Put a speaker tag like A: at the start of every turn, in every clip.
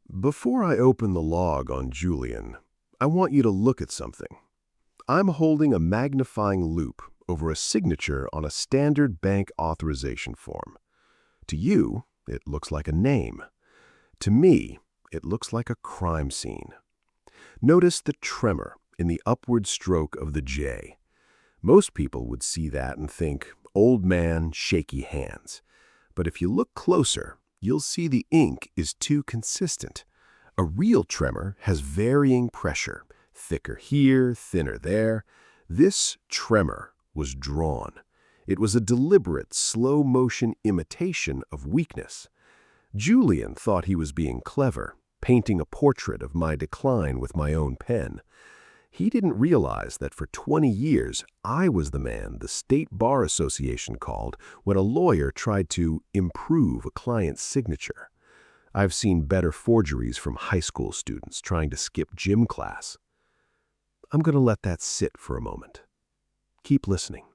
A: Before I open the log on Julian, I want you to look at something. I'm holding a magnifying loupe over a signature on a standard bank authorization form. To you, it looks like a name. To me, it looks like a crime scene. Notice the tremor in the upward stroke of the J. Most people would see that and think, old man, shaky hands. But if you look closer, you'll see the ink is too consistent. A real tremor has varying pressure, thicker here, thinner there. This tremor was drawn. It was a deliberate, slow-motion imitation of weakness. Julian thought he was being clever, painting a portrait of my decline with my own pen. He didn't realize that for 20 years, I was the man the State Bar Association called when a lawyer tried to improve a client's signature. I've seen better forgeries from high school students trying to skip gym class. I'm going to let that sit for a moment. Keep listening.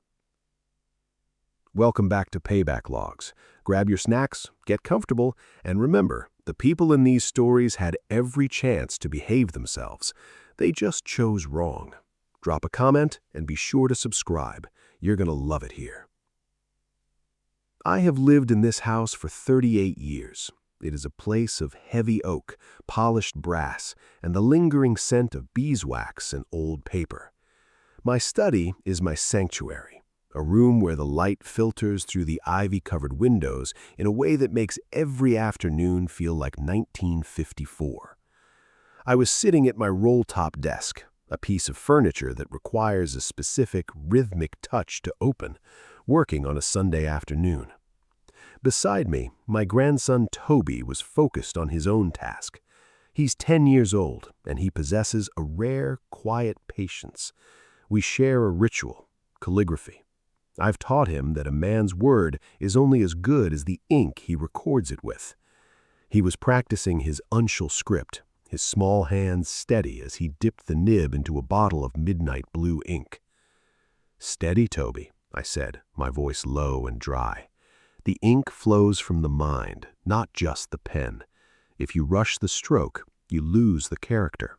A: Welcome back to Payback Logs. Grab your snacks, get comfortable, and remember, the people in these stories had every chance to behave themselves. They just chose wrong. Drop a comment and be sure to subscribe. You're going to love it here. I have lived in this house for 38 years. It is a place of heavy oak, polished brass, and the lingering scent of beeswax and old paper. My study is my sanctuary, a room where the light filters through the ivy-covered windows in a way that makes every afternoon feel like 1954. I was sitting at my roll-top desk, a piece of furniture that requires a specific rhythmic touch to open, working on a Sunday afternoon. Beside me, my grandson Toby was focused on his own task. He's 10 years old, and he possesses a rare, quiet patience. We share a ritual, calligraphy. I've taught him that a man's word is only as good as the ink he records it with. He was practicing his uncial script, his small hands steady as he dipped the nib into a bottle of midnight blue ink. "Steady, Toby," I said, my voice low and dry. "The ink flows from the mind, not just the pen. If you rush the stroke, you lose the character."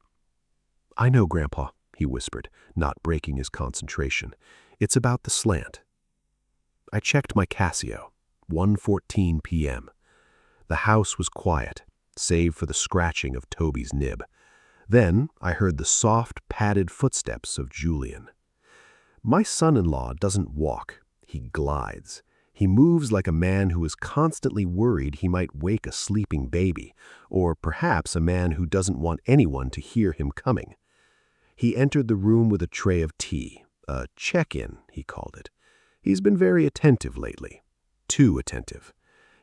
A: "I know, Grandpa," he whispered, not breaking his concentration. "It's about the slant." I checked my Casio, 1:14 p.m. The house was quiet, save for the scratching of Toby's nib. Then I heard the soft, padded footsteps of Julian. My son-in-law doesn't walk, he glides. He moves like a man who is constantly worried he might wake a sleeping baby, or perhaps a man who doesn't want anyone to hear him coming. He entered the room with a tray of tea, a check-in, he called it. He's been very attentive lately, too attentive.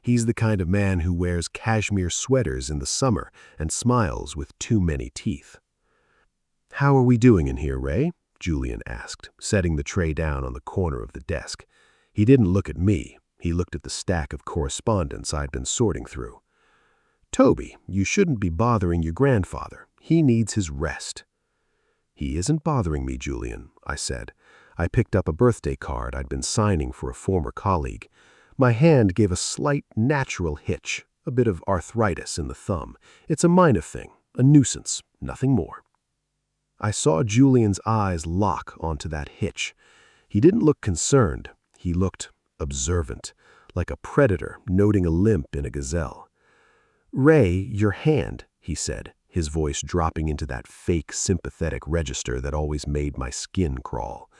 A: He's the kind of man who wears cashmere sweaters in the summer and smiles with too many teeth. "How are we doing in here, Ray?" Julian asked, setting the tray down on the corner of the desk. He didn't look at me. He looked at the stack of correspondence I'd been sorting through. "Toby, you shouldn't be bothering your grandfather. He needs his rest." "He isn't bothering me, Julian," I said. I picked up a birthday card I'd been signing for a former colleague. My hand gave a slight natural hitch, a bit of arthritis in the thumb. It's a minor thing, a nuisance, nothing more. I saw Julian's eyes lock onto that hitch. He didn't look concerned. He looked observant, like a predator noting a limp in a gazelle. "Ray, your hand," he said, his voice dropping into that fake sympathetic register that always made my skin crawl.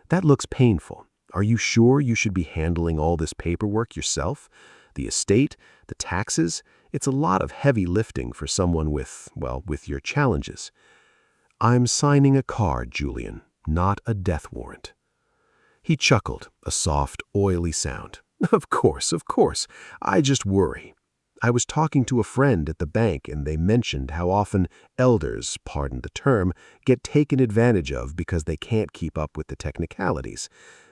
A: "That looks painful. Are you sure you should be handling all this paperwork yourself? The estate, the taxes, it's a lot of heavy lifting for someone with your challenges." "I'm signing a card, Julian, not a death warrant." He chuckled, a soft, oily sound. Of course. I just worry. I was talking to a friend at the bank and they mentioned how often elders, pardon the term, get taken advantage of because they can't keep up with the technicalities.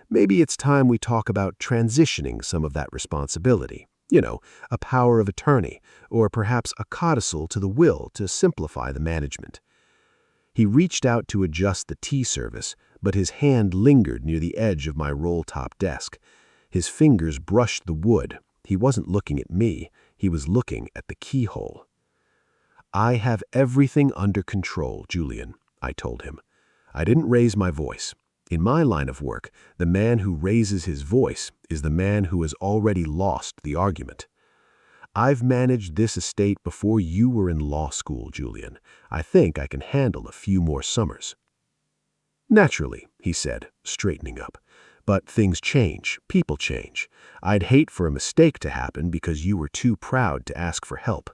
A: Maybe it's time we talk about transitioning some of that responsibility. A power of attorney, or perhaps a codicil to the will to simplify the management. He reached out to adjust the tea service, but his hand lingered near the edge of my roll-top desk. His fingers brushed the wood. He wasn't looking at me. He was looking at the keyhole. "I have everything under control, Julian," I told him. I didn't raise my voice. In my line of work, the man who raises his voice is the man who has already lost the argument. "I've managed this estate before you were in law school, Julian. I think I can handle a few more summers." "Naturally," he said, straightening up. "But things change, people change. I'd hate for a mistake to happen because you were too proud to ask for help."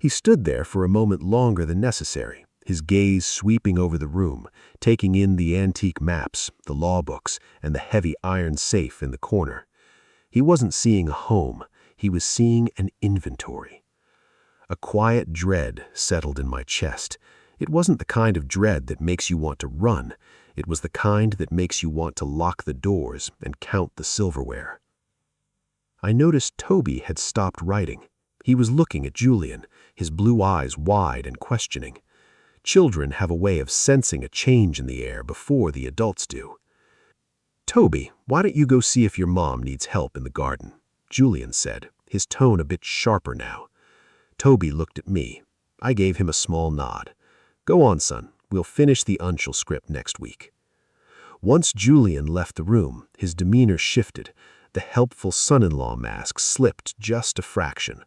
A: He stood there for a moment longer than necessary, his gaze sweeping over the room, taking in the antique maps, the law books, and the heavy iron safe in the corner. He wasn't seeing a home, he was seeing an inventory. A quiet dread settled in my chest. It wasn't the kind of dread that makes you want to run. It was the kind that makes you want to lock the doors and count the silverware. I noticed Toby had stopped writing. He was looking at Julian, his blue eyes wide and questioning. Children have a way of sensing a change in the air before the adults do. "Toby, why don't you go see if your mom needs help in the garden?" Julian said, his tone a bit sharper now. Toby looked at me. I gave him a small nod. "Go on, son. We'll finish the Unschel script next week." Once Julian left the room, his demeanor shifted. The helpful son-in-law mask slipped just a fraction.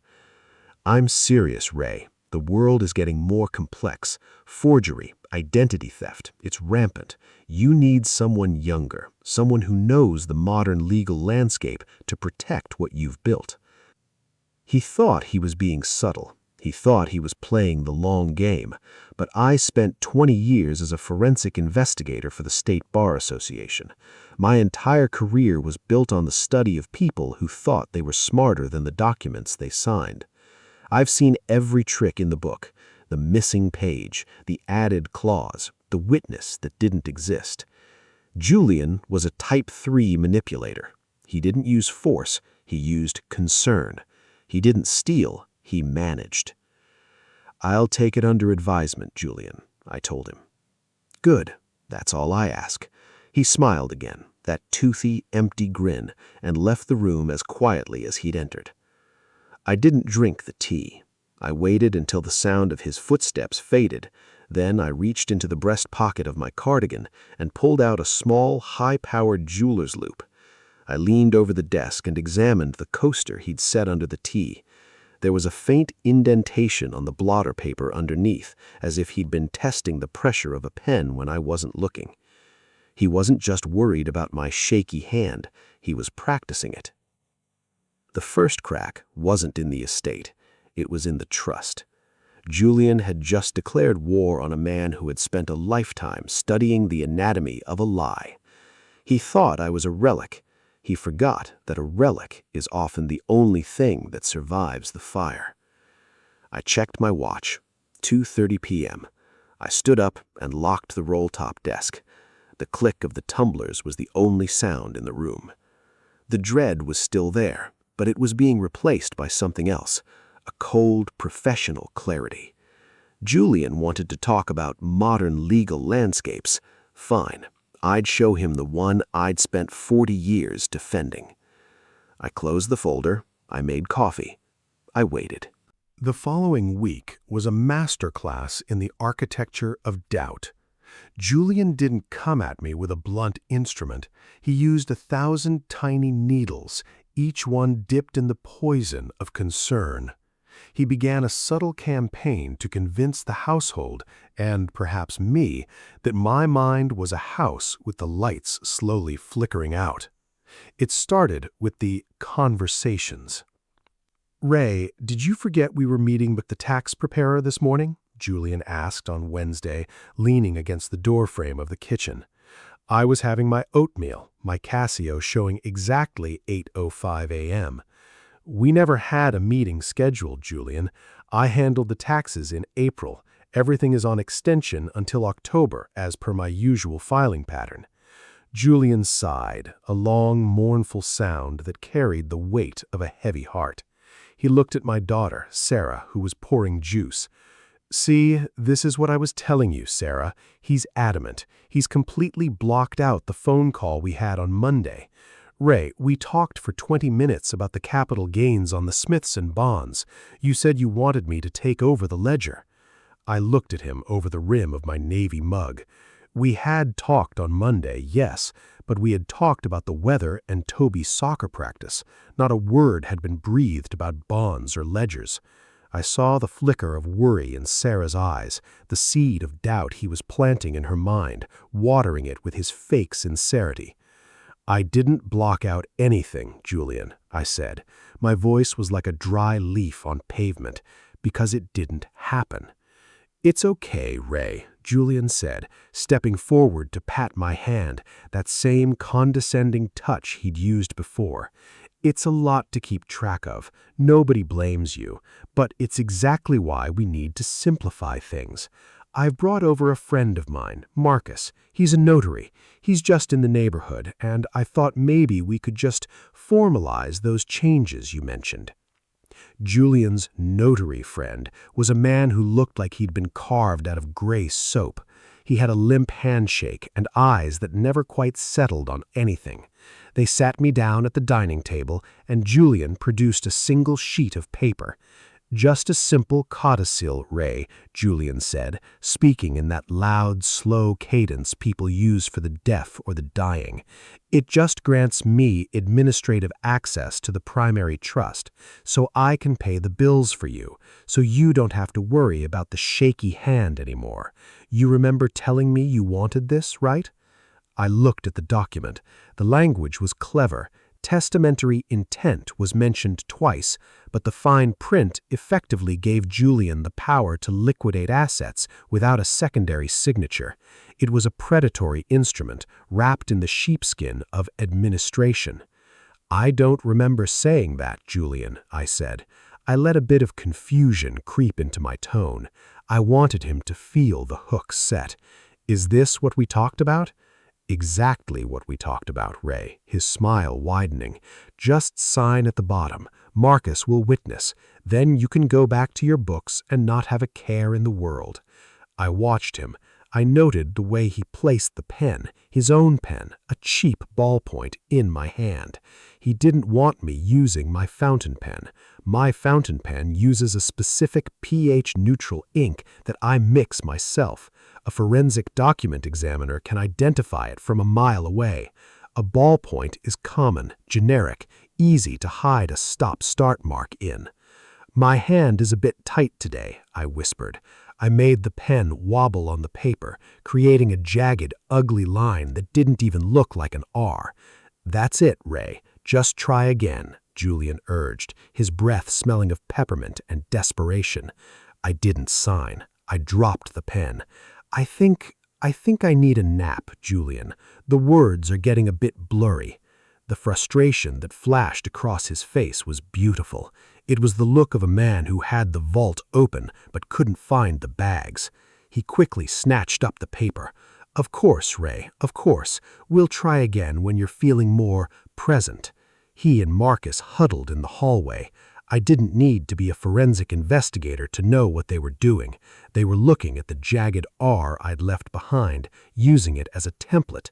A: "I'm serious, Ray. The world is getting more complex. Forgery, identity theft, it's rampant. You need someone younger, someone who knows the modern legal landscape to protect what you've built." He thought he was being subtle. He thought he was playing the long game. But I spent 20 years as a forensic investigator for the State Bar Association. My entire career was built on the study of people who thought they were smarter than the documents they signed. I've seen every trick in the book, the missing page, the added clause, the witness that didn't exist. Julian was a type 3 manipulator. He didn't use force, he used concern. He didn't steal, he managed. "I'll take it under advisement, Julian," I told him. "Good, that's all I ask." He smiled again, that toothy, empty grin, and left the room as quietly as he'd entered. I didn't drink the tea. I waited until the sound of his footsteps faded. Then I reached into the breast pocket of my cardigan and pulled out a small, high-powered jeweler's loop. I leaned over the desk and examined the coaster he'd set under the tea. There was a faint indentation on the blotter paper underneath, as if he'd been testing the pressure of a pen when I wasn't looking. He wasn't just worried about my shaky hand, he was practicing it. The first crack wasn't in the estate, it was in the trust. Julian had just declared war on a man who had spent a lifetime studying the anatomy of a lie. He thought I was a relic. He forgot that a relic is often the only thing that survives the fire. I checked my watch, 2:30 p.m. I stood up and locked the roll-top desk. The click of the tumblers was the only sound in the room. The dread was still there, but it was being replaced by something else, a cold, professional clarity. Julian wanted to talk about modern legal landscapes. Fine. I'd show him the one I'd spent 40 years defending. I closed the folder. I made coffee. I waited. The following week was a masterclass in the architecture of doubt. Julian didn't come at me with a blunt instrument. He used 1,000 tiny needles, each one dipped in the poison of concern. He began a subtle campaign to convince the household, and perhaps me, that my mind was a house with the lights slowly flickering out. It started with the conversations. "Ray, did you forget we were meeting with the tax preparer this morning?" Julian asked on Wednesday, leaning against the doorframe of the kitchen. I was having my oatmeal, my Casio showing exactly 8:05 a.m. "We never had a meeting scheduled, Julian. I handled the taxes in April. Everything is on extension until October, as per my usual filing pattern." Julian sighed, a long, mournful sound that carried the weight of a heavy heart. He looked at my daughter, Sarah, who was pouring juice. "See, this is what I was telling you, Sarah. He's adamant. He's completely blocked out the phone call we had on Monday. Ray, we talked for 20 minutes about the capital gains on the Smiths and bonds. You said you wanted me to take over the ledger. I looked at him over the rim of my Navy mug. We had talked on Monday, yes, but we had talked about the weather and Toby's soccer practice. Not a word had been breathed about bonds or ledgers. I saw the flicker of worry in Sarah's eyes, the seed of doubt he was planting in her mind, watering it with his fake sincerity. "I didn't block out anything, Julian," I said. My voice was like a dry leaf on pavement, because it didn't happen. "It's okay, Ray," Julian said, stepping forward to pat my hand, that same condescending touch he'd used before. "It's a lot to keep track of. Nobody blames you, but it's exactly why we need to simplify things. I've brought over a friend of mine, Marcus. He's a notary. He's just in the neighborhood, and I thought maybe we could just formalize those changes you mentioned." Julian's notary friend was a man who looked like he'd been carved out of gray soap. He had a limp handshake and eyes that never quite settled on anything. They sat me down at the dining table, and Julian produced a single sheet of paper. "Just a simple codicil, Ray," Julian said, speaking in that loud, slow cadence people use for the deaf or the dying. "It just grants me administrative access to the primary trust, so I can pay the bills for you, so you don't have to worry about the shaky hand anymore. You remember telling me you wanted this, right?" I looked at the document. The language was clever. Testamentary intent was mentioned twice, but the fine print effectively gave Julian the power to liquidate assets without a secondary signature. It was a predatory instrument wrapped in the sheepskin of administration. "I don't remember saying that, Julian," I said. I let a bit of confusion creep into my tone. I wanted him to feel the hook set. "Is this what we talked about?" "Exactly what we talked about, Ray," his smile widening. "Just sign at the bottom. Marcus will witness. Then you can go back to your books and not have a care in the world." I watched him. I noted the way he placed the pen, his own pen, a cheap ballpoint, in my hand. He didn't want me using my fountain pen. My fountain pen uses a specific pH-neutral ink that I mix myself. A forensic document examiner can identify it from a mile away. A ballpoint is common, generic, easy to hide a stop-start mark in. "My hand is a bit tight today," I whispered. I made the pen wobble on the paper, creating a jagged, ugly line that didn't even look like an R. "That's it, Ray. Just try again," Julian urged, his breath smelling of peppermint and desperation. I didn't sign. I dropped the pen. I think I need a nap, Julian. The words are getting a bit blurry." The frustration that flashed across his face was beautiful. It was the look of a man who had the vault open but couldn't find the bags. He quickly snatched up the paper. "Of course, Ray, of course. We'll try again when you're feeling more present." He and Marcus huddled in the hallway. I didn't need to be a forensic investigator to know what they were doing. They were looking at the jagged R I'd left behind, using it as a template.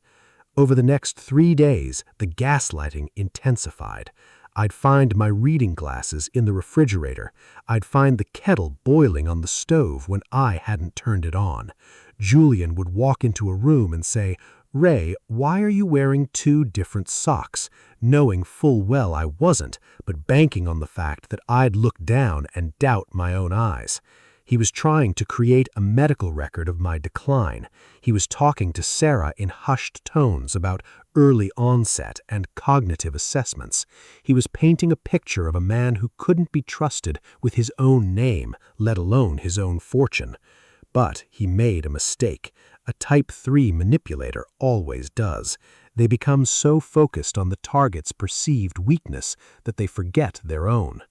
A: Over the next 3 days, the gaslighting intensified. I'd find my reading glasses in the refrigerator. I'd find the kettle boiling on the stove when I hadn't turned it on. Julian would walk into a room and say, "Ray, why are you wearing 2 different socks?" knowing full well I wasn't, but banking on the fact that I'd look down and doubt my own eyes. He was trying to create a medical record of my decline. He was talking to Sarah in hushed tones about early onset and cognitive assessments. He was painting a picture of a man who couldn't be trusted with his own name, let alone his own fortune. But he made a mistake. A Type 3 manipulator always does. They become so focused on the target's perceived weakness that they forget their own.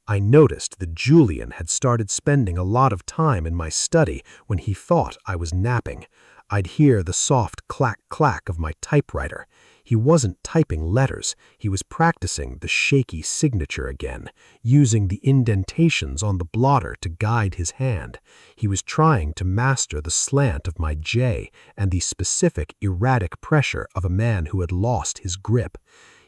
A: I noticed that Julian had started spending a lot of time in my study when he thought I was napping. I'd hear the soft clack-clack of my typewriter. He wasn't typing letters. He was practicing the shaky signature again, using the indentations on the blotter to guide his hand. He was trying to master the slant of my J and the specific erratic pressure of a man who had lost his grip.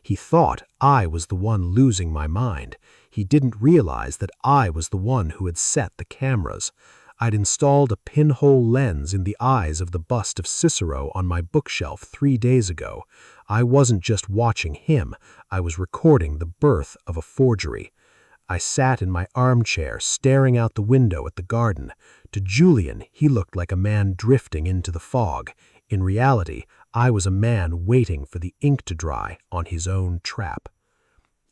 A: He thought I was the one losing my mind. He didn't realize that I was the one who had set the cameras. I'd installed a pinhole lens in the eyes of the bust of Cicero on my bookshelf 3 days ago. I wasn't just watching him, I was recording the birth of a forgery. I sat in my armchair, staring out the window at the garden. To Julian, he looked like a man drifting into the fog. In reality, I was a man waiting for the ink to dry on his own trap.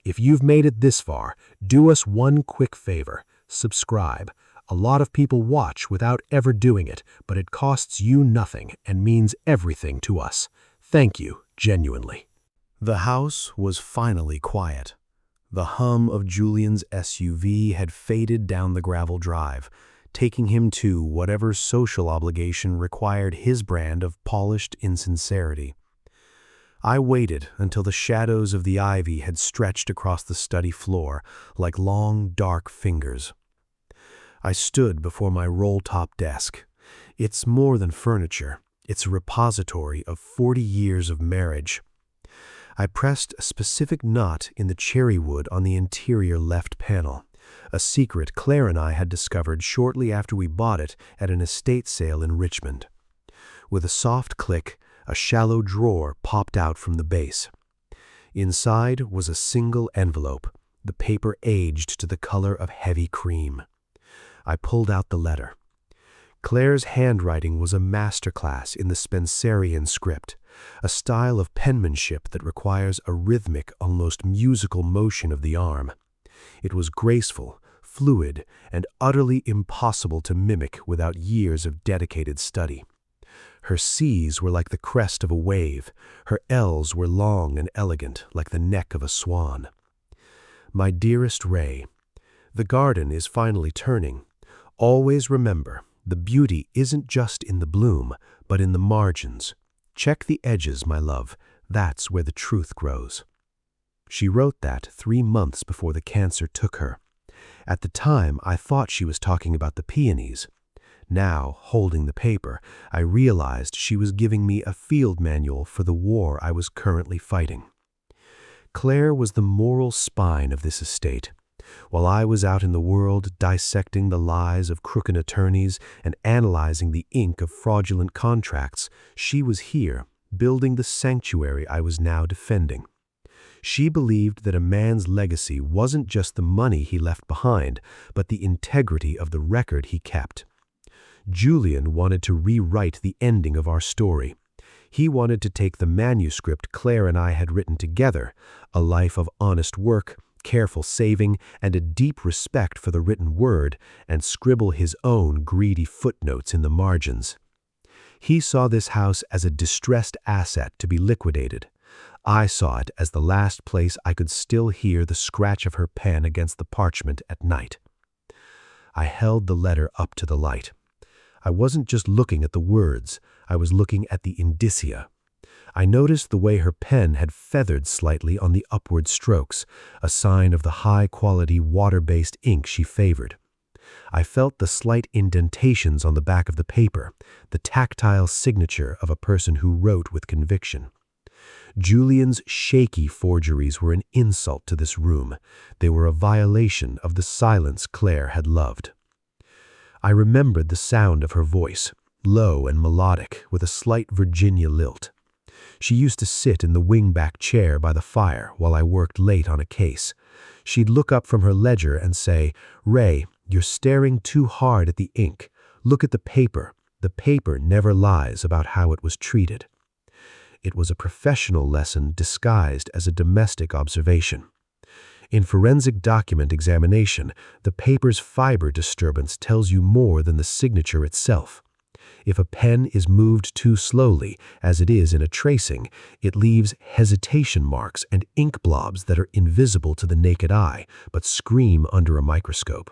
A: If you've made it this far, do us one quick favor. Subscribe. A lot of people watch without ever doing it, but it costs you nothing and means everything to us. Thank you, genuinely. The house was finally quiet. The hum of Julian's SUV had faded down the gravel drive, taking him to whatever social obligation required his brand of polished insincerity. I waited until the shadows of the ivy had stretched across the study floor like long, dark fingers. I stood before my roll-top desk. It's more than furniture. It's a repository of 40 years of marriage. I pressed a specific knot in the cherry wood on the interior left panel, a secret Claire and I had discovered shortly after we bought it at an estate sale in Richmond. With a soft click, a shallow drawer popped out from the base. Inside was a single envelope, the paper aged to the color of heavy cream. I pulled out the letter. Claire's handwriting was a masterclass in the Spencerian script, a style of penmanship that requires a rhythmic, almost musical motion of the arm. It was graceful, fluid, and utterly impossible to mimic without years of dedicated study. Her C's were like the crest of a wave, her L's were long and elegant, like the neck of a swan. My dearest Ray, the garden is finally turning. Always remember, the beauty isn't just in the bloom, but in the margins. Check the edges, my love. That's where the truth grows. She wrote that 3 months before the cancer took her. At the time, I thought she was talking about the peonies. Now, holding the paper, I realized she was giving me a field manual for the war I was currently fighting. Claire was the moral spine of this estate. While I was out in the world dissecting the lies of crooked attorneys and analyzing the ink of fraudulent contracts, she was here, building the sanctuary I was now defending. She believed that a man's legacy wasn't just the money he left behind, but the integrity of the record he kept. Julian wanted to rewrite the ending of our story. He wanted to take the manuscript Claire and I had written together, a life of honest work, careful saving, and a deep respect for the written word, and scribble his own greedy footnotes in the margins. He saw this house as a distressed asset to be liquidated. I saw it as the last place I could still hear the scratch of her pen against the parchment at night. I held the letter up to the light. I wasn't just looking at the words, I was looking at the indicia. I noticed the way her pen had feathered slightly on the upward strokes, a sign of the high-quality water-based ink she favored. I felt the slight indentations on the back of the paper, the tactile signature of a person who wrote with conviction. Julian's shaky forgeries were an insult to this room. They were a violation of the silence Claire had loved. I remembered the sound of her voice, low and melodic, with a slight Virginia lilt. She used to sit in the wing-back chair by the fire while I worked late on a case. She'd look up from her ledger and say, "Ray, you're staring too hard at the ink. Look at the paper. The paper never lies about how it was treated." It was a professional lesson disguised as a domestic observation. In forensic document examination, the paper's fiber disturbance tells you more than the signature itself. If a pen is moved too slowly, as it is in a tracing, it leaves hesitation marks and ink blobs that are invisible to the naked eye, but scream under a microscope.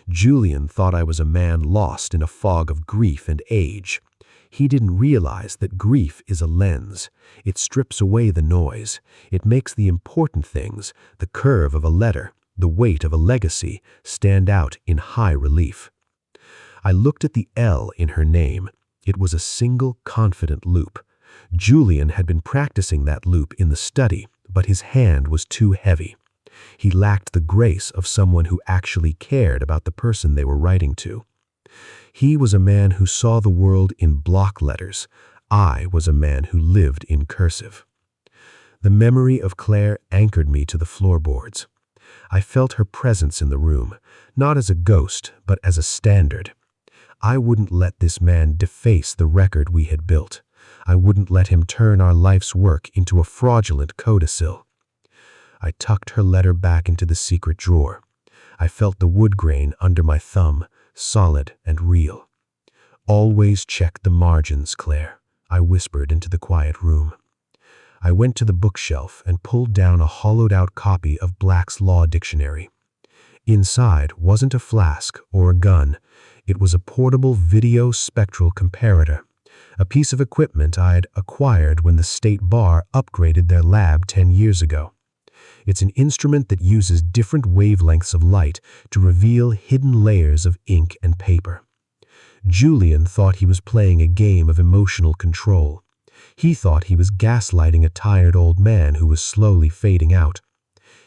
A: Julian thought I was a man lost in a fog of grief and age. He didn't realize that grief is a lens. It strips away the noise. It makes the important things, the curve of a letter, the weight of a legacy, stand out in high relief. I looked at the L in her name. It was a single confident loop. Julian had been practicing that loop in the study, but his hand was too heavy. He lacked the grace of someone who actually cared about the person they were writing to. He was a man who saw the world in block letters. I was a man who lived in cursive. The memory of Claire anchored me to the floorboards. I felt her presence in the room, not as a ghost, but as a standard. I wouldn't let this man deface the record we had built. I wouldn't let him turn our life's work into a fraudulent codicil. I tucked her letter back into the secret drawer. I felt the wood grain under my thumb, solid and real. "Always check the margins, Claire," I whispered into the quiet room. I went to the bookshelf and pulled down a hollowed-out copy of Black's Law Dictionary. Inside wasn't a flask or a gun. It was a portable video spectral comparator, a piece of equipment I'd acquired when the state bar upgraded their lab 10 years ago. It's an instrument that uses different wavelengths of light to reveal hidden layers of ink and paper. Julian thought he was playing a game of emotional control. He thought he was gaslighting a tired old man who was slowly fading out.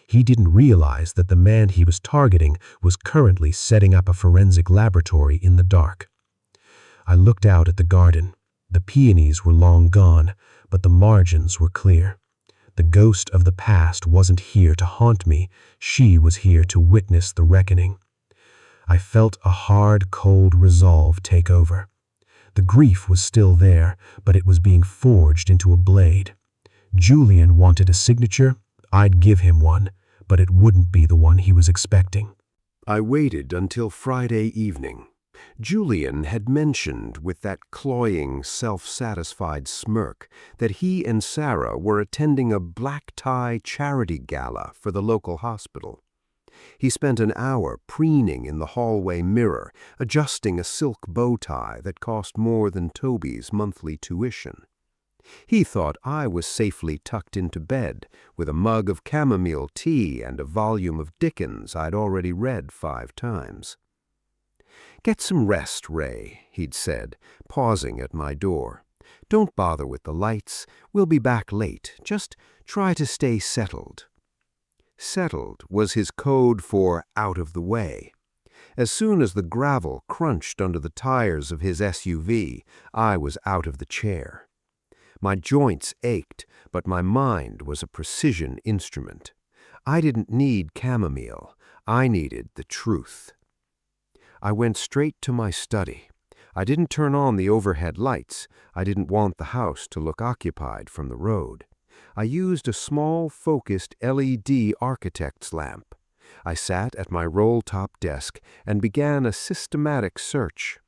A: He didn't realize that the man he was targeting was currently setting up a forensic laboratory in the dark. I looked out at the garden. The peonies were long gone, but the margins were clear. The ghost of the past wasn't here to haunt me. She was here to witness the reckoning. I felt a hard, cold resolve take over. The grief was still there, but it was being forged into a blade. Julian wanted a signature. I'd give him one, but it wouldn't be the one he was expecting. I waited until Friday evening. Julian had mentioned with that cloying, self-satisfied smirk that he and Sarah were attending a black-tie charity gala for the local hospital. He spent an hour preening in the hallway mirror, adjusting a silk bow tie that cost more than Toby's monthly tuition. He thought I was safely tucked into bed with a mug of chamomile tea and a volume of Dickens I'd already read 5 times. "Get some rest, Ray," he'd said, pausing at my door. "Don't bother with the lights. We'll be back late. Just try to stay settled." Settled was his code for out of the way. As soon as the gravel crunched under the tires of his SUV, I was out of the chair. My joints ached, but my mind was a precision instrument. I didn't need chamomile. I needed the truth. I went straight to my study. I didn't turn on the overhead lights. I didn't want the house to look occupied from the road. I used a small, focused LED architect's lamp. I sat at my roll-top desk and began a systematic search.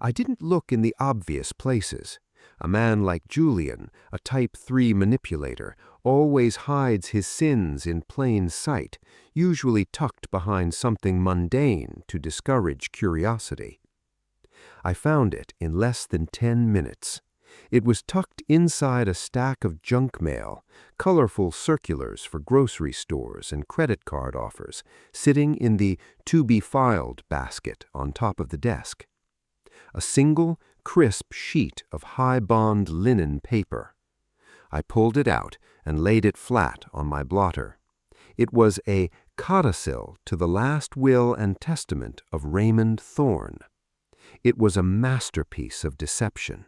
A: I didn't look in the obvious places. A man like Julian, a Type 3 manipulator, always hides his sins in plain sight, usually tucked behind something mundane to discourage curiosity. I found it in less than 10 minutes. It was tucked inside a stack of junk mail, colorful circulars for grocery stores and credit card offers, sitting in the to-be-filed basket on top of the desk. A single, crisp sheet of high-bond linen paper. I pulled it out and laid it flat on my blotter. It was a codicil to the last will and testament of Raymond Thorne. It was a masterpiece of deception.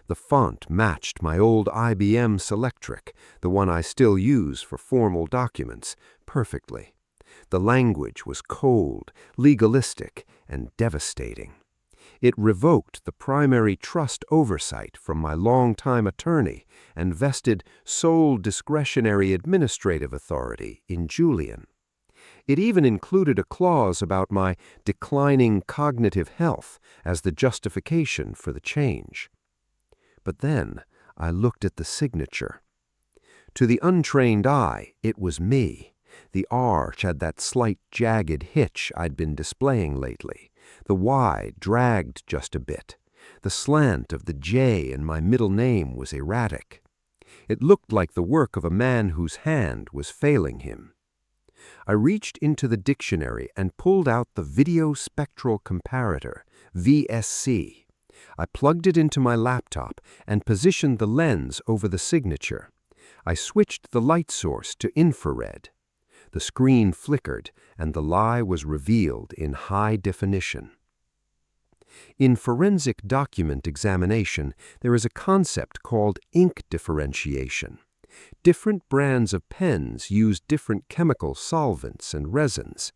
A: The font matched my old IBM Selectric, the one I still use for formal documents, perfectly. The language was cold, legalistic, and devastating. It revoked the primary trust oversight from my longtime attorney and vested sole discretionary administrative authority in Julian. It even included a clause about my declining cognitive health as the justification for the change. But then I looked at the signature. To the untrained eye, it was me. The arch had that slight jagged hitch I'd been displaying lately. The Y dragged just a bit. The slant of the J in my middle name was erratic. It looked like the work of a man whose hand was failing him. I reached into the dictionary and pulled out the Video Spectral Comparator, VSC. I plugged it into my laptop and positioned the lens over the signature. I switched the light source to infrared. The screen flickered, and the lie was revealed in high definition. In forensic document examination, there is a concept called ink differentiation. Different brands of pens use different chemical solvents and resins.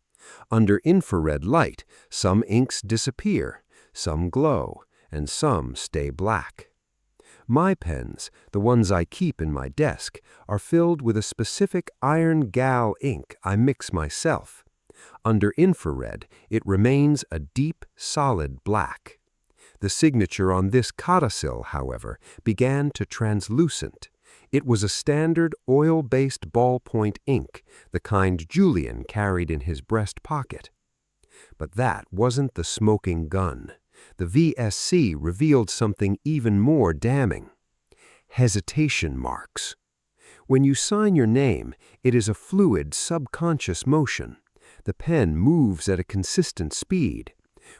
A: Under infrared light, some inks disappear, some glow, and some stay black. My pens, the ones I keep in my desk, are filled with a specific iron-gall ink I mix myself. Under infrared, it remains a deep, solid black. The signature on this codicil, however, began to translucent. It was a standard oil-based ballpoint ink, the kind Julian carried in his breast pocket. But that wasn't the smoking gun. The VSC revealed something even more damning. Hesitation marks. When you sign your name, it is a fluid, subconscious motion. The pen moves at a consistent speed.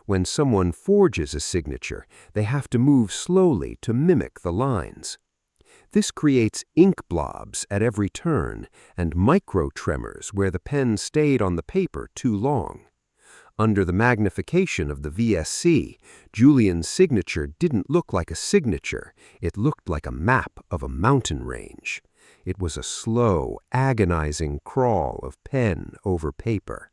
A: When someone forges a signature, they have to move slowly to mimic the lines. This creates ink blobs at every turn and micro-tremors where the pen stayed on the paper too long. Under the magnification of the VSC, Julian's signature didn't look like a signature, it looked like a map of a mountain range. It was a slow, agonizing crawl of pen over paper.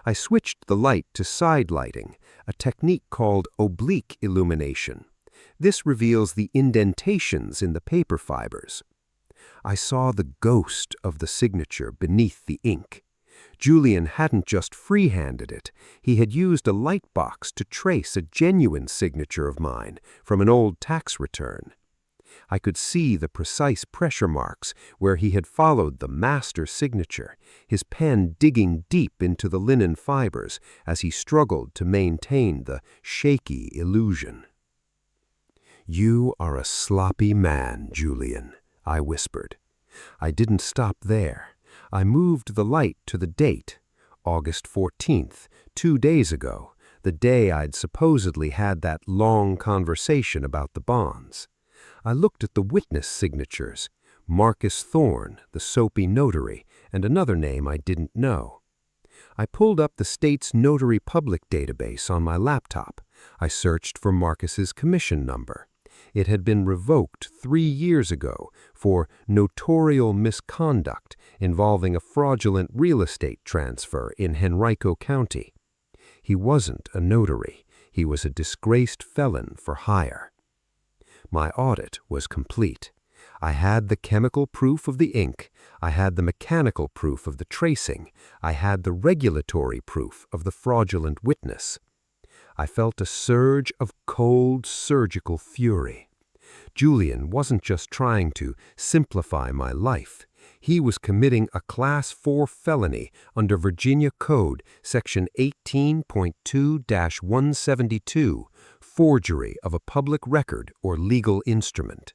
A: I switched the light to side lighting, a technique called oblique illumination. This reveals the indentations in the paper fibers. I saw the ghost of the signature beneath the ink. Julian hadn't just free-handed it, he had used a light box to trace a genuine signature of mine from an old tax return. I could see the precise pressure marks where he had followed the master signature, his pen digging deep into the linen fibers as he struggled to maintain the shaky illusion. "You are a sloppy man, Julian," I whispered. I didn't stop there. I moved the light to the date, August 14th, 2 days ago, the day I'd supposedly had that long conversation about the bonds. I looked at the witness signatures, Marcus Thorne, the soapy notary, and another name I didn't know. I pulled up the state's notary public database on my laptop. I searched for Marcus's commission number. It had been revoked 3 years ago for notorial misconduct involving a fraudulent real estate transfer in Henrico County. He wasn't a notary. He was a disgraced felon for hire. My audit was complete. I had the chemical proof of the ink. I had the mechanical proof of the tracing. I had the regulatory proof of the fraudulent witness. I felt a surge of cold, surgical fury. Julian wasn't just trying to simplify my life. He was committing a Class 4 felony under Virginia Code, Section 18.2-172, forgery of a public record or legal instrument.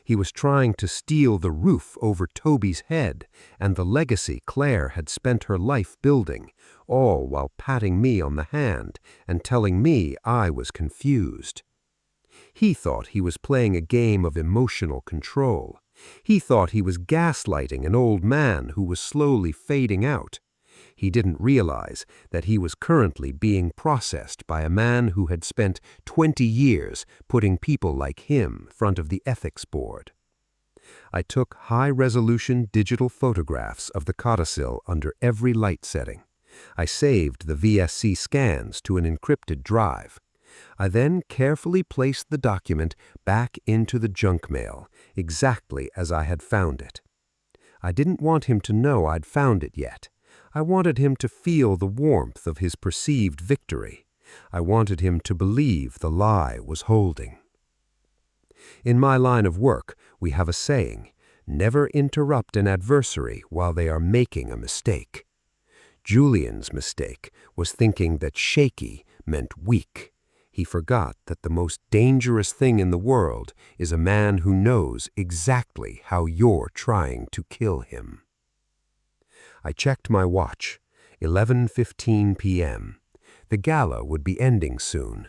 A: He was trying to steal the roof over Toby's head and the legacy Claire had spent her life building, all while patting me on the hand and telling me I was confused. He thought he was playing a game of emotional control. He thought he was gaslighting an old man who was slowly fading out. He didn't realize that he was currently being processed by a man who had spent 20 years putting people like him front of the ethics board. I took high-resolution digital photographs of the codicil under every light setting. I saved the VSC scans to an encrypted drive. I then carefully placed the document back into the junk mail, exactly as I had found it. I didn't want him to know I'd found it yet. I wanted him to feel the warmth of his perceived victory. I wanted him to believe the lie was holding. In my line of work, we have a saying, "Never interrupt an adversary while they are making a mistake." Julian's mistake was thinking that shaky meant weak. He forgot that the most dangerous thing in the world is a man who knows exactly how you're trying to kill him. I checked my watch, 11:15 p.m. The gala would be ending soon.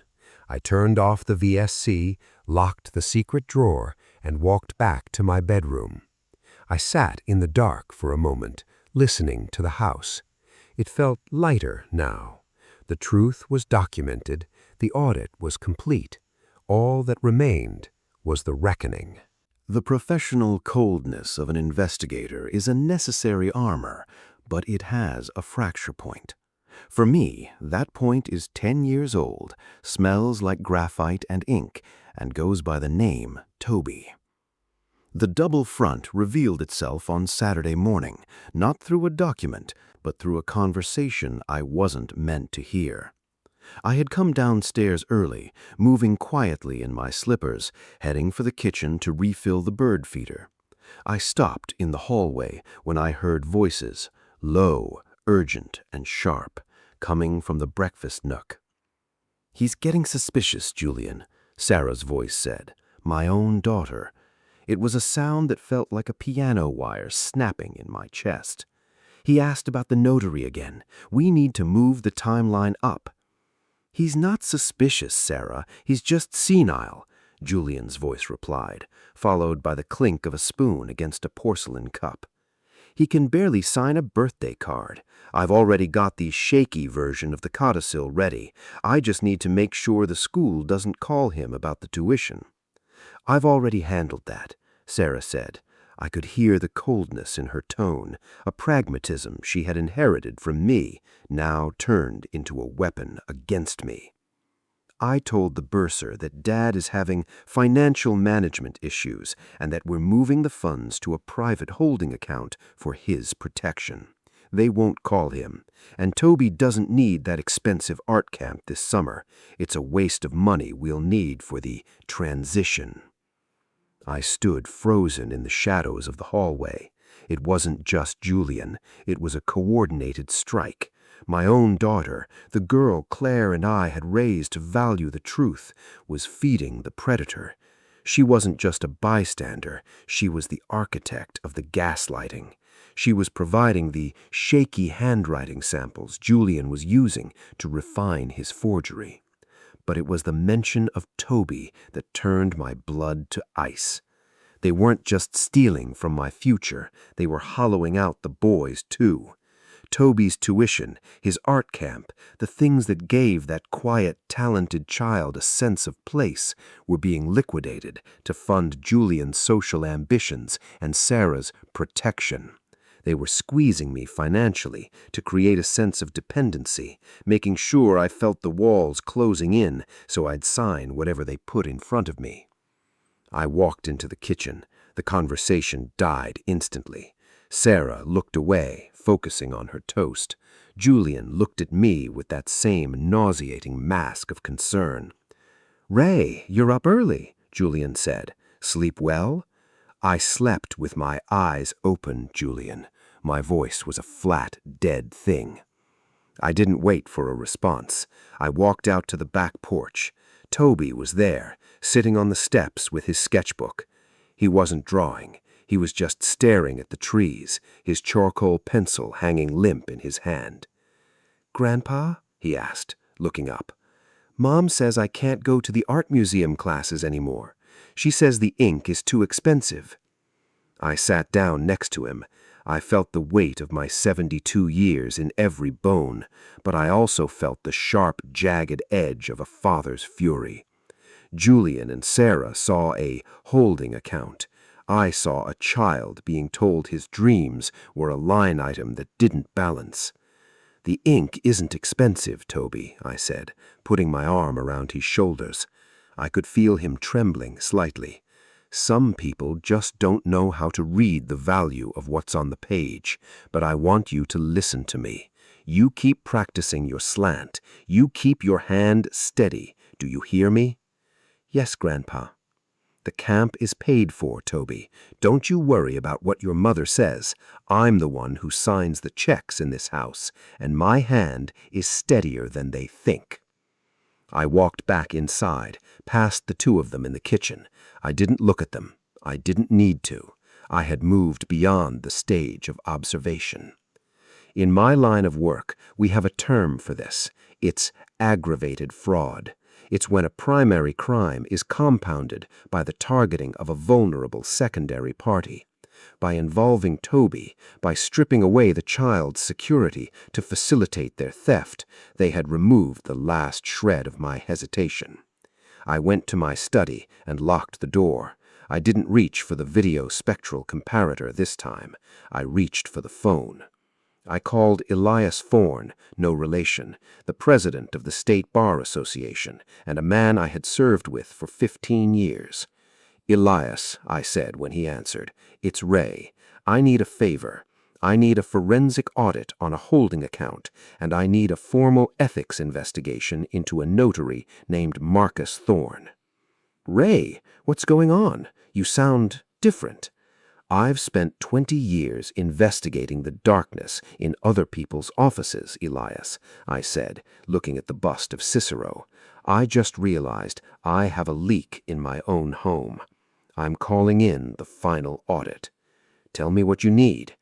A: I turned off the VSC, locked the secret drawer, and walked back to my bedroom.
B: I sat in the dark for a moment, listening to the house. It felt lighter now. The truth was documented, the audit was complete. All that remained was the reckoning.
A: The professional coldness of an investigator is a necessary armor, but it has a fracture point. For me, that point is 10 years old, smells like graphite and ink, and goes by the name Toby. The double front revealed itself on Saturday morning, not through a document, but through a conversation I wasn't meant to hear. I had come downstairs early, moving quietly in my slippers, heading for the kitchen to refill the bird feeder. I stopped in the hallway when I heard voices, low, urgent, and sharp, coming from the breakfast nook. "He's getting suspicious, Julian," Sarah's voice said. My own daughter. It was a sound that felt like a piano wire snapping in my chest. "He asked about the notary again. We need to move the timeline up." "He's not suspicious, Sarah. He's just senile," Julian's voice replied, followed by the clink of a spoon against a porcelain cup. "He can barely sign a birthday card. I've already got the shaky version of the codicil ready. I just need to make sure the school doesn't call him about the tuition." "I've already handled that," Sarah said. I could hear the coldness in her tone, a pragmatism she had inherited from me, now turned into a weapon against me. "I told the bursar that Dad is having financial management issues and that we're moving the funds to a private holding account for his protection. They won't call him, and Toby doesn't need that expensive art camp this summer. It's a waste of money we'll need for the transition." I stood frozen in the shadows of the hallway. It wasn't just Julian, it was a coordinated strike. My own daughter, the girl Claire and I had raised to value the truth, was feeding the predator. She wasn't just a bystander, she was the architect of the gaslighting. She was providing the shaky handwriting samples Julian was using to refine his forgery. But it was the mention of Toby that turned my blood to ice. They weren't just stealing from my future, they were hollowing out the boys too. Toby's tuition, his art camp, the things that gave that quiet, talented child a sense of place, were being liquidated to fund Julian's social ambitions and Sarah's protection. They were squeezing me financially to create a sense of dependency, making sure I felt the walls closing in so I'd sign whatever they put in front of me. I walked into the kitchen. The conversation died instantly. Sarah looked away, focusing on her toast. Julian looked at me with that same nauseating mask of concern. "Ray, you're up early," Julian said. "Sleep well?" "I slept with my eyes open, Julian." My voice was a flat, dead thing. I didn't wait for a response. I walked out to the back porch. Toby was there, sitting on the steps with his sketchbook. He wasn't drawing. He was just staring at the trees, his charcoal pencil hanging limp in his hand. "Grandpa?" he asked, looking up. "Mom says I can't go to the art museum classes anymore. She says the ink is too expensive." I sat down next to him. I felt the weight of my 72 years in every bone, but I also felt the sharp, jagged edge of a father's fury. Julian and Sarah saw a holding account. I saw a child being told his dreams were a line item that didn't balance. "The ink isn't expensive, Toby," I said, putting my arm around his shoulders. I could feel him trembling slightly. "Some people just don't know how to read the value of what's on the page, but I want you to listen to me. You keep practicing your slant. You keep your hand steady. Do you hear me?" "Yes, Grandpa." "The camp is paid for, Toby. Don't you worry about what your mother says. I'm the one who signs the checks in this house, and my hand is steadier than they think." I walked back inside, past the two of them in the kitchen. I didn't look at them. I didn't need to. I had moved beyond the stage of observation. In my line of work, we have a term for this. It's aggravated fraud. It's when a primary crime is compounded by the targeting of a vulnerable secondary party.
B: by involving Toby, by stripping away the child's security to facilitate their theft, they had removed the last shred of my hesitation. I went to my study and locked the door. I didn't reach for the video spectral comparator this time. I reached for the phone. I called Elias Thorne, no relation, the president of the State Bar Association, and a man I had served with for 15 years. "Elias," I said when he answered, "it's Ray. I need a favor. I need a forensic audit on a holding account, and I need a formal ethics investigation into a notary named Marcus Thorne." "Ray, what's going on? You sound different." "I've spent 20 years investigating the darkness in other people's offices, Elias," I said, looking at the bust of Cicero. "I just realized I have a leak in my own home. I'm calling in the final audit." "Tell me what you need."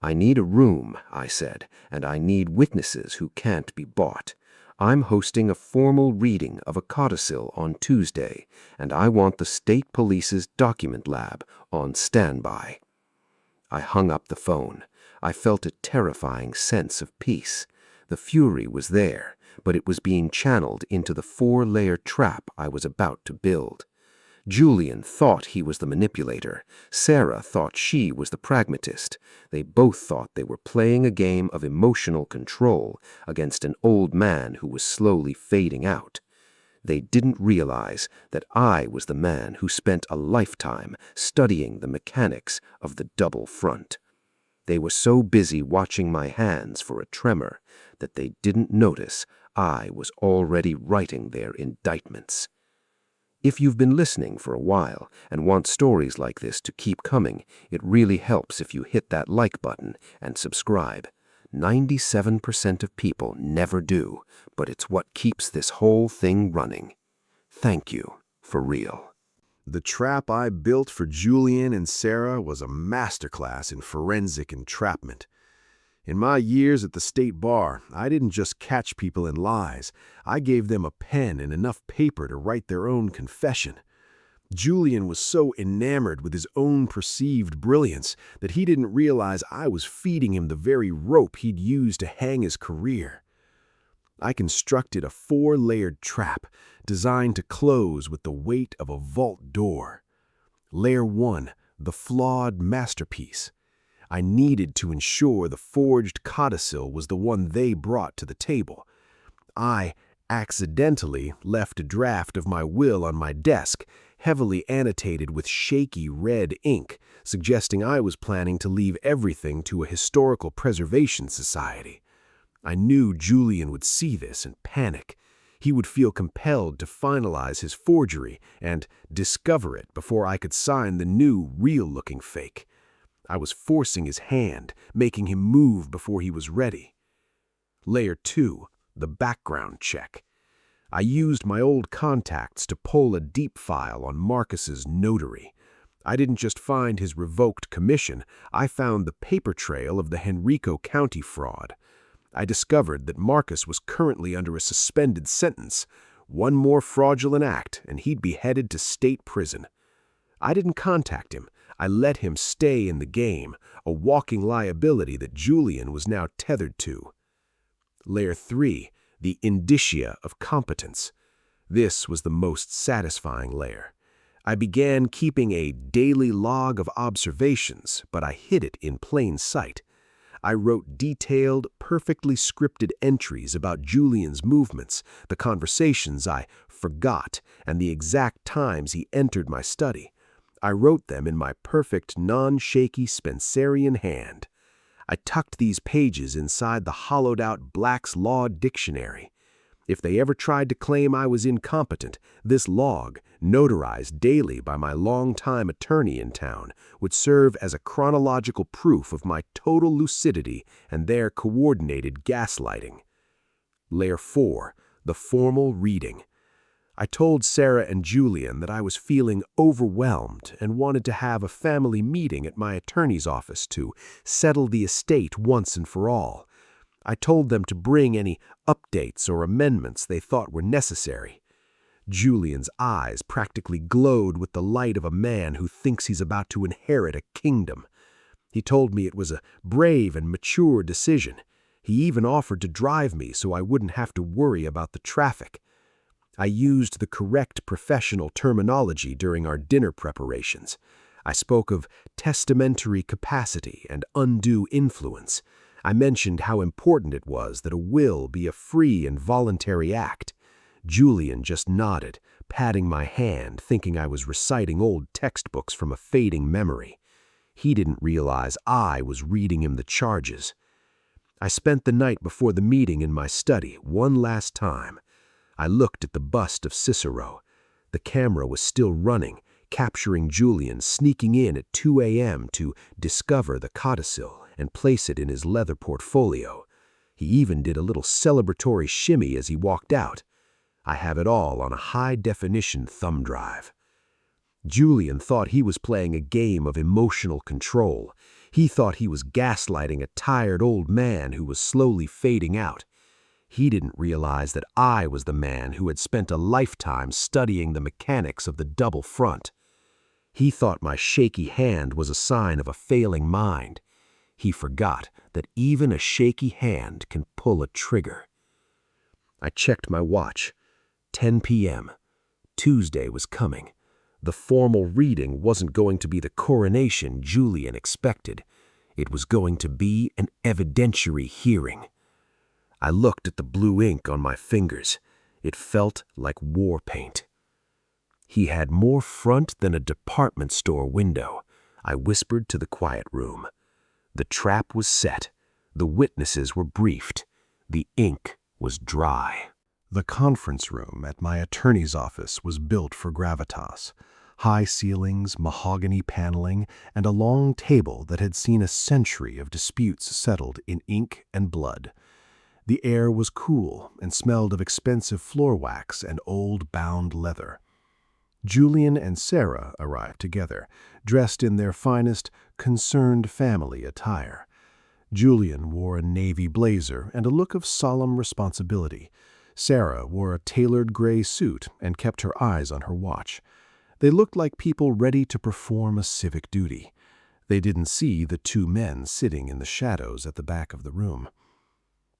B: "I need a room," I said, "and I need witnesses who can't be bought. I'm hosting a formal reading of a codicil on Tuesday, and I want the state police's document lab on standby." I hung up the phone. I felt a terrifying sense of peace. The fury was there, but it was being channeled into the 4-layer trap I was about to build. Julian thought he was the manipulator. Sarah thought she was the pragmatist. They both thought they were playing a game of emotional control against an old man who was slowly fading out. They didn't realize that I was the man who spent a lifetime studying the mechanics of the double front. They were so busy watching my hands for a tremor that they didn't notice I was already writing their indictments. If you've been listening for a while and want stories like this to keep coming, it really helps if you hit that like button and subscribe. 97% of people never do, but it's what keeps this whole thing running. Thank you, for real.
A: The trap I built for Julian and Sarah was a masterclass in forensic entrapment. In my years at the state bar, I didn't just catch people in lies. I gave them a pen and enough paper to write their own confession. Julian was so enamored with his own perceived brilliance that he didn't realize I was feeding him the very rope he'd use to hang his career. I constructed a 4-layered trap designed to close with the weight of a vault door. Layer 1, the flawed masterpiece. I needed to ensure the forged codicil was the one they brought to the table. I accidentally left a draft of my will on my desk, heavily annotated with shaky red ink, suggesting I was planning to leave everything to a historical preservation society. I knew Julian would see this and panic. He would feel compelled to finalize his forgery and discover it before I could sign the new, real-looking fake. I was forcing his hand, making him move before he was ready. Layer 2, the background check. I used my old contacts to pull a deep file on Marcus's notary. I didn't just find his revoked commission, I found the paper trail of the Henrico County fraud. I discovered that Marcus was currently under a suspended sentence. One more fraudulent act, and he'd be headed to state prison. I didn't contact him. I let him stay in the game, a walking liability that Julian was now tethered to. Layer 3, the indicia of competence. This was the most satisfying layer. I began keeping a daily log of observations, but I hid it in plain sight. I wrote detailed, perfectly scripted entries about Julian's movements, the conversations I forgot, and the exact times he entered my study. I wrote them in my perfect, non-shaky Spencerian hand. I tucked these pages inside the hollowed-out Black's Law Dictionary. If they ever tried to claim I was incompetent, this log, notarized daily by my longtime attorney in town, would serve as a chronological proof of my total lucidity and their coordinated gaslighting. Layer 4, the formal reading. I told Sarah and Julian that I was feeling overwhelmed and wanted to have a family meeting at my attorney's office to settle the estate once and for all. I told them to bring any updates or amendments they thought were necessary. Julian's eyes practically glowed with the light of a man who thinks he's about to inherit a kingdom. He told me it was a brave and mature decision. He even offered to drive me so I wouldn't have to worry about the traffic. I used the correct professional terminology during our dinner preparations. I spoke of testamentary capacity and undue influence. I mentioned how important it was that a will be a free and voluntary act. Julian just nodded, patting my hand, thinking I was reciting old textbooks from a fading memory. He didn't realize I was reading him the charges. I spent the night before the meeting in my study one last time. I looked at the bust of Cicero. The camera was still running, capturing Julian sneaking in at 2 a.m. to discover the codicil and place it in his leather portfolio. He even did a little celebratory shimmy as he walked out. I have it all on a high-definition thumb drive. Julian thought he was playing a game of emotional control. He thought he was gaslighting a tired old man who was slowly fading out. He didn't realize that I was the man who had spent a lifetime studying the mechanics of the double front. He thought my shaky hand was a sign of a failing mind. He forgot that even a shaky hand can pull a trigger. I checked my watch. 10 p.m. Tuesday was coming. The formal reading wasn't going to be the coronation Julian expected. It was going to be an evidentiary hearing. I looked at the blue ink on my fingers. It felt like war paint. He had more front than a department store window. I whispered to the quiet room. The trap was set. The witnesses were briefed. The ink was dry.
C: The conference room at my attorney's office was built for gravitas. High ceilings, mahogany paneling, and a long table that had seen a century of disputes settled in ink and blood. The air was cool and smelled of expensive floor wax and old bound leather. Julian and Sarah arrived together, dressed in their finest concerned family attire. Julian wore a navy blazer and a look of solemn responsibility. Sarah wore a tailored gray suit and kept her eyes on her watch. They looked like people ready to perform a civic duty. They didn't see the two men sitting in the shadows at the back of the room.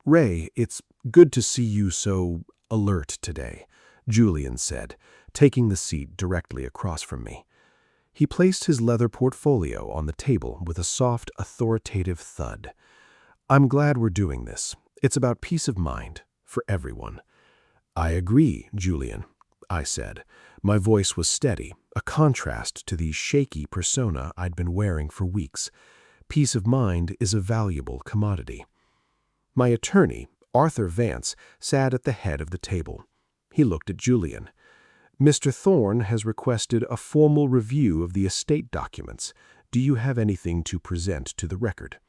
C: "Ray, it's good to see you so alert today," Julian said, taking the seat directly across from me. He placed his leather portfolio on the table with a soft, authoritative thud. "I'm glad we're doing this. It's about peace of mind for everyone." "I agree, Julian," I said. My voice was steady, a contrast to the shaky persona I'd been wearing for weeks. Peace of mind is a valuable commodity. My attorney, Arthur Vance, sat at the head of the table. He looked at Julian. "Mr. Thorne has requested a formal review of the estate documents. Do you have anything to present to the record?"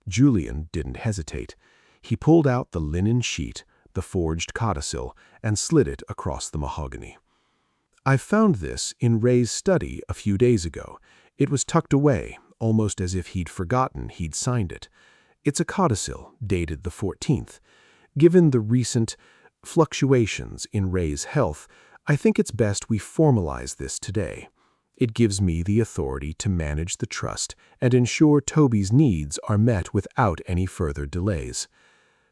C: Julian didn't hesitate. He pulled out the linen sheet, the forged codicil, and slid it across the mahogany. "I found this in Ray's study a few days ago. It was tucked away, almost as if he'd forgotten he'd signed it. It's a codicil, dated the 14th. Given the recent fluctuations in Ray's health, I think it's best we formalize this today. It gives me the authority to manage the trust and ensure Toby's needs are met without any further delays."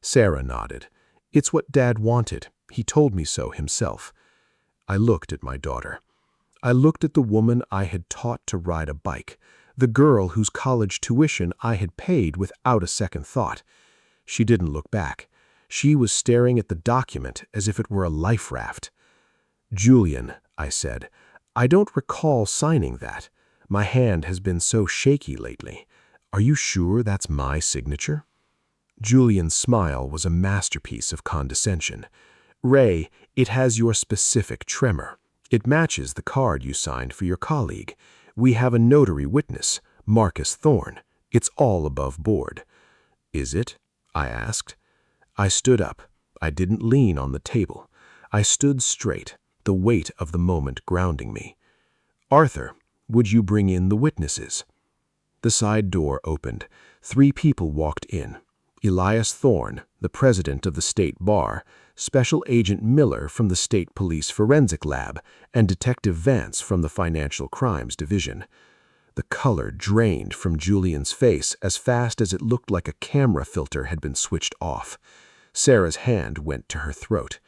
C: Sarah nodded. "It's what Dad wanted. He told me so himself." I looked at my daughter. I looked at the woman I had taught to ride a bike, the girl whose college tuition I had paid without a second thought. She didn't look back. She was staring at the document as if it were a life raft. "Julian," I said, "I don't recall signing that. My hand has been so shaky lately. Are you sure that's my signature?" Julian's smile was a masterpiece of condescension. "Ray, it has your specific tremor. It matches the card you signed for your colleague. We have a notary witness, Marcus Thorne. It's all above board." "Is it?" I asked. I stood up. I didn't lean on the table. I stood straight, the weight of the moment grounding me. "Arthur, would you bring in the witnesses?" The side door opened. 3 people walked in. Elias Thorne, the president of the State Bar, Special Agent Miller from the State Police Forensic Lab, and Detective Vance from the Financial Crimes Division.
B: The color drained from Julian's face as fast as it looked like a camera filter had been switched off. Sarah's hand went to her throat.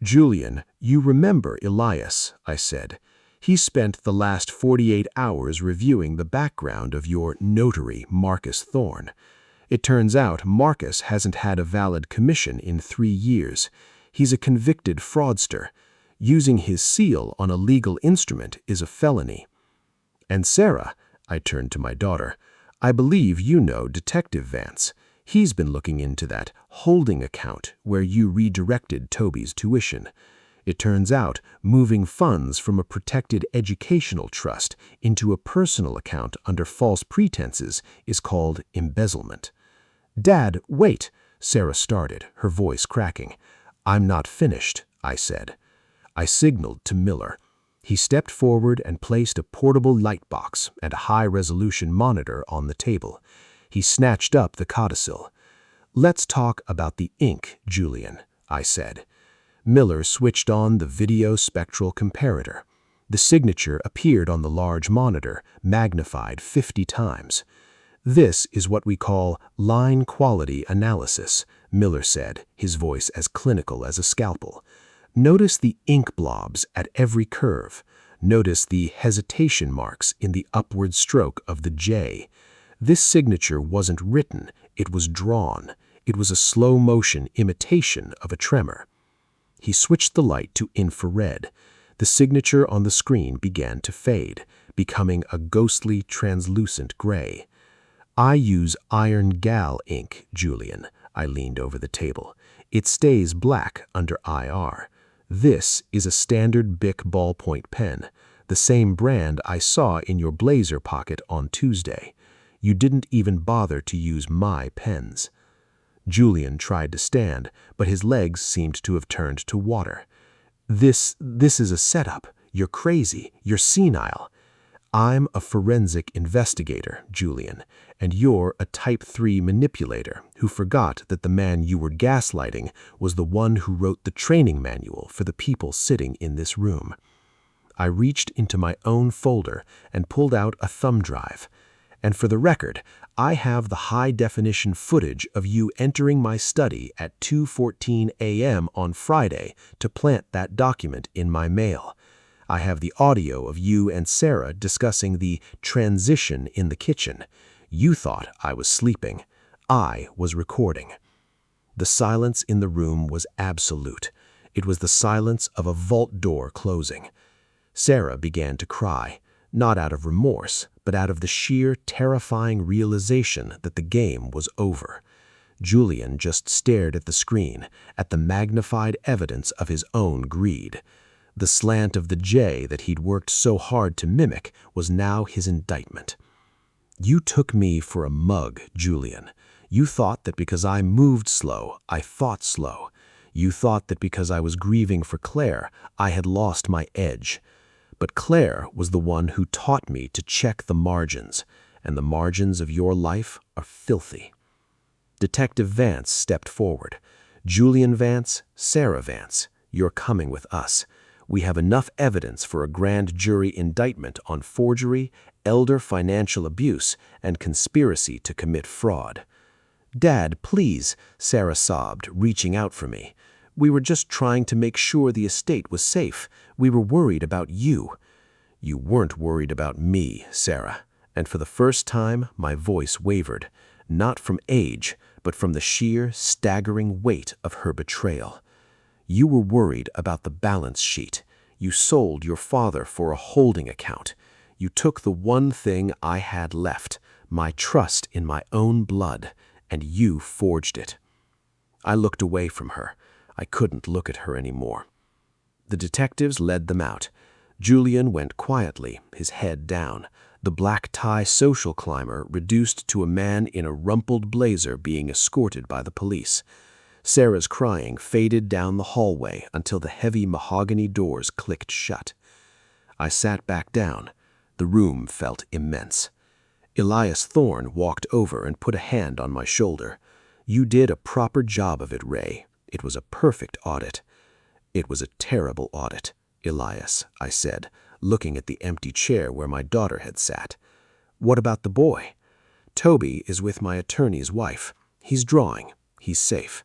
B: "Julian, you remember Elias," I said. "He spent the last 48 hours reviewing the background of your notary, Marcus Thorne. It turns out Marcus hasn't had a valid commission in 3 years. He's a convicted fraudster. Using his seal on a legal instrument is a felony. And Sarah," I turned to my daughter, "I believe you know Detective Vance. He's been looking into that holding account where you redirected Toby's tuition. It turns out moving funds from a protected educational trust into a personal account under false pretenses is called embezzlement." "Dad, wait," Sarah started, her voice cracking. "I'm not finished," I said. I signaled to Miller. He stepped forward and placed a portable light box and a high-resolution monitor on the table. He snatched up the codicil. "Let's talk about the ink, Julian," I said. Miller switched on the video spectral comparator. The signature appeared on the large monitor, magnified 50 times. "This is what we call line quality analysis," Miller said, his voice as clinical as a scalpel. "Notice the ink blobs at every curve. Notice the hesitation marks in the upward stroke of the J. This signature wasn't written, it was drawn. It was a slow-motion imitation of a tremor." He switched the light to infrared. The signature on the screen began to fade, becoming a ghostly, translucent gray. "I use iron-gall ink, Julian," I leaned over the table. "It stays black under IR. This is a standard Bic ballpoint pen, the same brand I saw in your blazer pocket on Tuesday. You didn't even bother to use my pens." Julian tried to stand, but his legs seemed to have turned to water. This is a setup. You're crazy. You're senile." "I'm a forensic investigator, Julian, and you're a Type 3 manipulator who forgot that the man you were gaslighting was the one who wrote the training manual for the people sitting in this room." I reached into my own folder and pulled out a thumb drive. "And for the record, I have the high-definition footage of you entering my study at 2:14 a.m. on Friday to plant that document in my mail. I have the audio of you and Sarah discussing the transition in the kitchen. You thought I was sleeping. I was recording." The silence in the room was absolute. It was the silence of a vault door closing. Sarah began to cry, not out of remorse, but out of the sheer, terrifying realization that the game was over. Julian just stared at the screen, at the magnified evidence of his own greed. The slant of the J that he'd worked so hard to mimic was now his indictment. "You took me for a mug, Julian. You thought that because I moved slow, I thought slow. You thought that because I was grieving for Claire, I had lost my edge. But Claire was the one who taught me to check the margins, and the margins of your life are filthy." Detective Vance stepped forward. "Julian Vance, Sarah Vance, you're coming with us. We have enough evidence for a grand jury indictment on forgery, elder financial abuse, and conspiracy to commit fraud." "Dad, please," Sarah sobbed, reaching out for me. "We were just trying to make sure the estate was safe. We were worried about you." "You weren't worried about me, Sarah." And for the first time, my voice wavered, not from age, but from the sheer, staggering weight of her betrayal. "You were worried about the balance sheet. You sold your father for a holding account. You took the one thing I had left, my trust in my own blood, and you forged it." I looked away from her. I couldn't look at her anymore. The detectives led them out. Julian went quietly, his head down, the black tie social climber reduced to a man in a rumpled blazer being escorted by the police. Sarah's crying faded down the hallway until the heavy mahogany doors clicked shut. I sat back down. The room felt immense. Elias Thorne walked over and put a hand on my shoulder. "You did a proper job of it, Ray. It was a perfect audit." "It was a terrible audit, Elias," I said, looking at the empty chair where my daughter had sat.
A: What about the boy? Toby is with my attorney's wife. He's drawing. He's safe.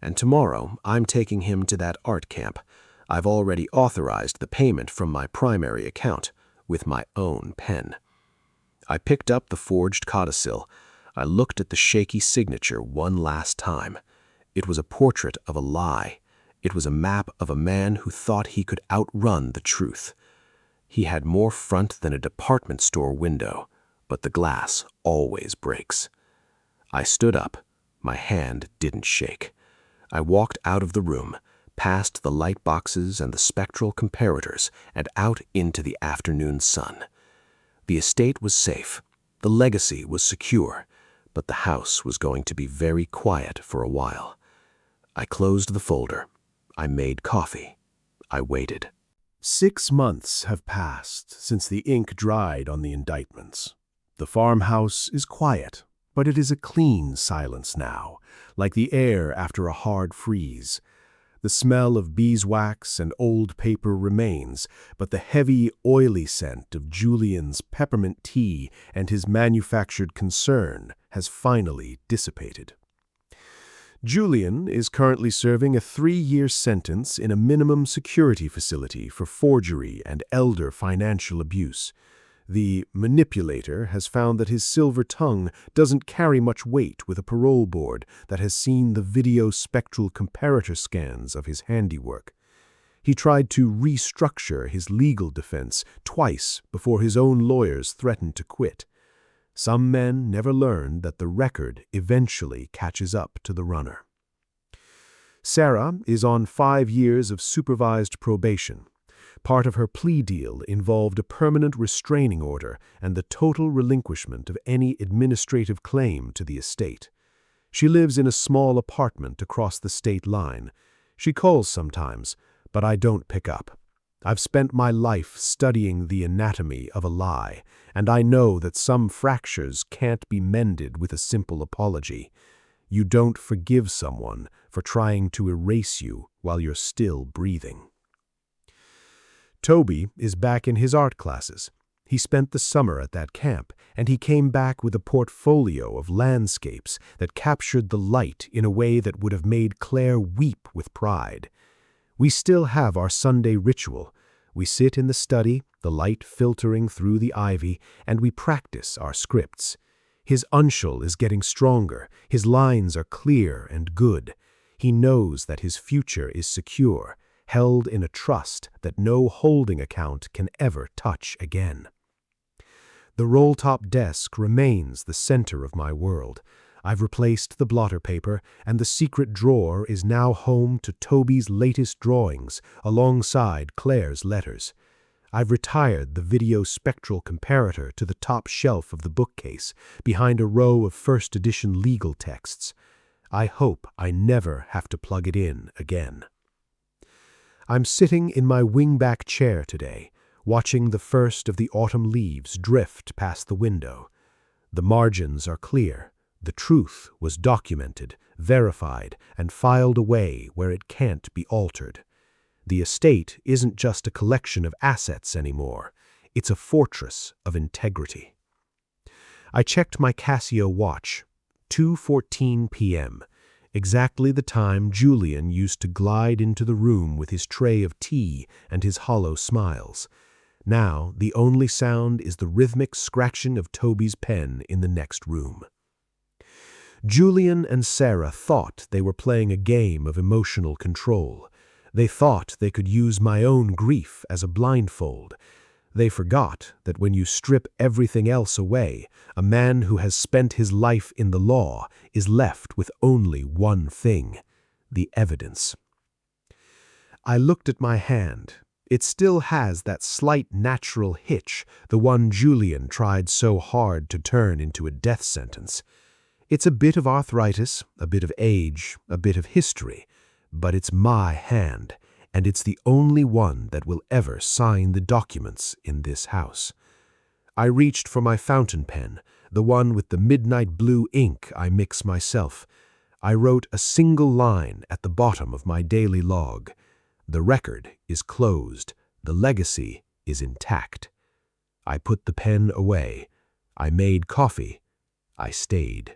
A: And tomorrow, I'm taking him to that art camp. I've already authorized the payment from my primary account with my own pen. I picked up the forged codicil. I looked at the shaky signature one last time. It was a portrait of a lie. It was a map of a man who thought he could outrun the truth. He had more front than a department store window, but the glass always breaks. I stood up. My hand didn't shake. I walked out of the room, past the light boxes and the spectral comparators, and out into the afternoon sun. The estate was safe. The legacy was secure, but the house was going to be very quiet for a while. I closed the folder. I made coffee. I waited.
C: 6 months have passed since the ink dried on the indictments. The farmhouse is quiet, but it is a clean silence now, like the air after a hard freeze. The smell of beeswax and old paper remains, but the heavy, oily scent of Julian's peppermint tea and his manufactured concern has finally dissipated. Julian is currently serving a 3-year sentence in a minimum security facility for forgery and elder financial abuse. The manipulator has found that his silver tongue doesn't carry much weight with a parole board that has seen the video spectral comparator scans of his handiwork. He tried to restructure his legal defense twice before his own lawyers threatened to quit. Some men never learn that the record eventually catches up to the runner. Sarah is on 5 years of supervised probation. Part of her plea deal involved a permanent restraining order and the total relinquishment of any administrative claim to the estate. She lives in a small apartment across the state line. She calls sometimes, but I don't pick up. I've spent my life studying the anatomy of a lie, and I know that some fractures can't be mended with a simple apology. You don't forgive someone for trying to erase you while you're still breathing. Toby is back in his art classes. He spent the summer at that camp, and he came back with a portfolio of landscapes that captured the light in a way that would have made Claire weep with pride. We still have our Sunday ritual. We sit in the study, the light filtering through the ivy, and we practice our scripts. His unshul is getting stronger. His lines are clear and good. He knows that his future is secure, held in a trust that no holding account can ever touch again. The roll-top desk remains the center of my world. I've replaced the blotter paper, and the secret drawer is now home to Toby's latest drawings alongside Claire's letters. I've retired the video spectral comparator to the top shelf of the bookcase, behind a row of first edition legal texts. I hope I never have to plug it in again. I'm sitting in my wingback chair today, watching the first of the autumn leaves drift past the window. The margins are clear. The truth was documented, verified, and filed away where it can't be altered. The estate isn't just a collection of assets anymore. It's a fortress of integrity. I checked my Casio watch. 2:14 p.m., exactly the time Julian used to glide into the room with his tray of tea and his hollow smiles. Now the only sound is the rhythmic scratching of Toby's pen in the next room. Julian and Sarah thought they were playing a game of emotional control. They thought they could use my own grief as a blindfold. They forgot that when you strip everything else away, a man who has spent his life in the law is left with only one thing: the evidence. I looked at my hand. It still has that slight natural hitch, the one Julian tried so hard to turn into a death sentence. It's a bit of arthritis, a bit of age, a bit of history, but it's my hand, and it's the only one that will ever sign the documents in this house. I reached for my fountain pen, the one with the midnight blue ink I mix myself. I wrote a single line at the bottom of my daily log. The record is closed. The legacy is intact. I put the pen away.
B: I made coffee. I stayed.